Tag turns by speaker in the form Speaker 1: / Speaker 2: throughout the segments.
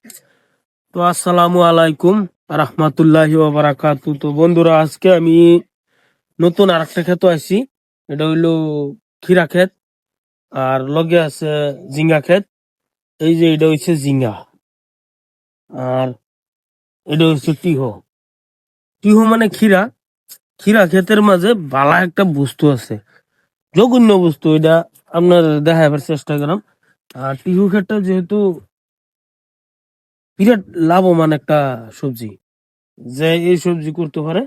Speaker 1: তো আসসালামু আলাইকুম রাহমাতুল্লাহি ওয়া বারাকাতু। তো বন্ধুরা, আজকে আমি নতুন আরেকটা ক্ষেত আইছি। এটা হইলো খিরা ক্ষেত, আর লগে আছে জিঙ্গা ক্ষেত। এই যে এটা হইছে জিঙ্গা, আর এটা হচ্ছে টিহো। টিহো মানে খিরা। খিরা ক্ষেতের মাঝে বালা একটা বস্তু আছে, জঘন্য বস্তু। এটা আপনার দেখাবার চেষ্টা করলাম। আর টিহু ক্ষেতটা যেহেতু বিরাট লাভবান একটা সবজি, যে এই সবজি করতে পারে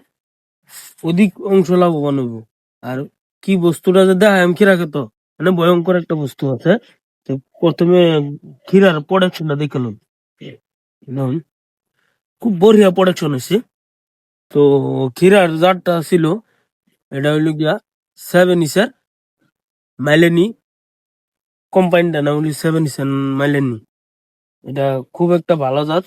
Speaker 1: অধিক অংশ লাভবান হইব। আর কি বস্তুটা যে দেখায় আমি খিরা খেত, মানে ভয়ঙ্কর একটা বস্তু আছে। তো প্রথমে খিরার প্রোডাকশনটা দেখে লই। একদম খুব বঢ়িয়া প্রোডাকশন হয়েছে। তো খিরার জাতটা ছিল, এটা হইল গিয়া 7 ইসের মাইলেনি কোম্পানিটা নাম হইল 7 ইসের মাইলেনি। এটা খুব একটা ভালো জাত।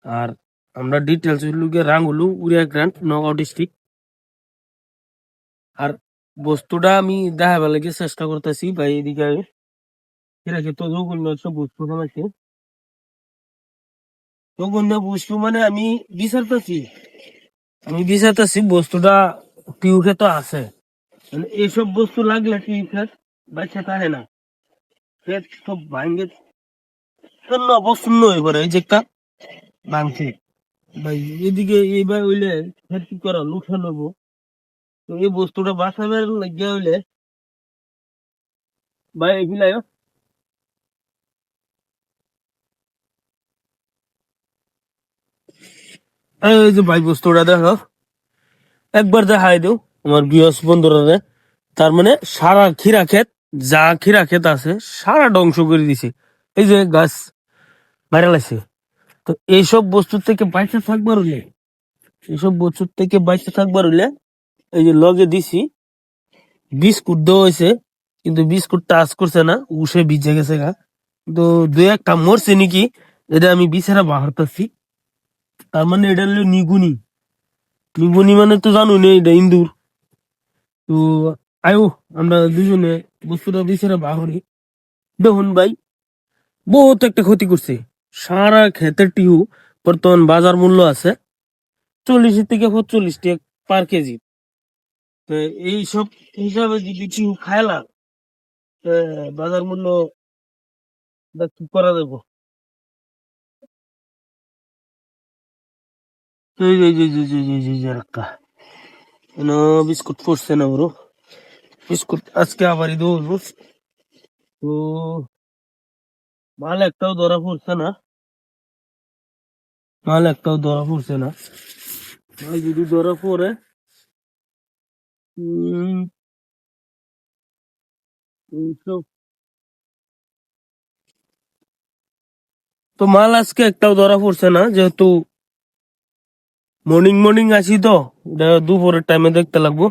Speaker 1: আর আমরা ডিটেলস হইল গিয়া রাঙ্গুলু উড়িয়া গ্রান্ট নগাঁও ডিস্ট্রিক্ট। আর বস্তুটা আমি দেখাবার লাগে চেষ্টা করতেছি ভাই। এদিকে খিরা খেত জঘন্য একটা বস্তু বানাইছে। জঘন্য বস্তু মানে আমি বিচারতেছি বস্তুটা টিউবে তো আছে। মানে এইসব বস্তু লাগলে টিউবের বাচ্চা থাকে না, পেট সব ভাঙ্গে শূন্য অবশূন্য হয়ে পড়ে। এই যে একটা ভাঙছে ভাই, এদিকে এইবার হইলে ফের কি করা লুঠে নেবো। তো এই বস্তুটা বাঁচাবার লাগিয়া হইলে ভাই এগুলাই এই যে ভাই বস্তুটা দেখো, একবার দেখাই দেও আমার বিয়স বন্ধুরা। তার মানে সারা খিরা ক্ষেত, যা খিরা ক্ষেত আছে সারা ধ্বংস করে দিছে। এই যে গাছ মারা লাগছে। তো এইসব বস্তু থেকে বাইচে থাকবার হইলে, এইসব বস্তু থেকে বাইচে থাকবার হইলে এই যে লগে দিছি বিস্কুট দেওয়া হয়েছে, কিন্তু বিস্কুট টাচ করছে না, উষে ভিজে গেছে গা। তো দুই একটা মরছে নাকি, এটা আমি বিচারা বাহারতাছি। তার মানে এটা হলো নিগুনি। নিগুনি মানে তো জানো না, এটা ইন্দুর। তো আয়ো আমরা দুজনে বস্তুটা বিচারা বাহরি। দেখুন ভাই, বহুত একটা ক্ষতি করছে। সারা ক্ষেতের টিহু বর্তমান বাজার মূল্য আছে 40 থেকে 45 টাকা পার কেজি। তো এই সব হিসাবে যদি টিহু খাইলাম, তো বাজার মূল্য কি করা যাবো। তো এই যে রাখা বিস্কুট পড়ছে না বড়, বিস্কুট আজকে আবারই দৌড়বো। তো মাল একটাও ধরা পড়ছে না, মাল একটাও ধরা পড়ছে না। মাল যদি ধরা পড়ে, উম, এইসব তো মাল আজকে একটাও ধরা পড়ছে না, যেহেতু মর্নিং মর্নিং আসি। তো এটা দুপুরের টাইমে দেখতে লাগবো।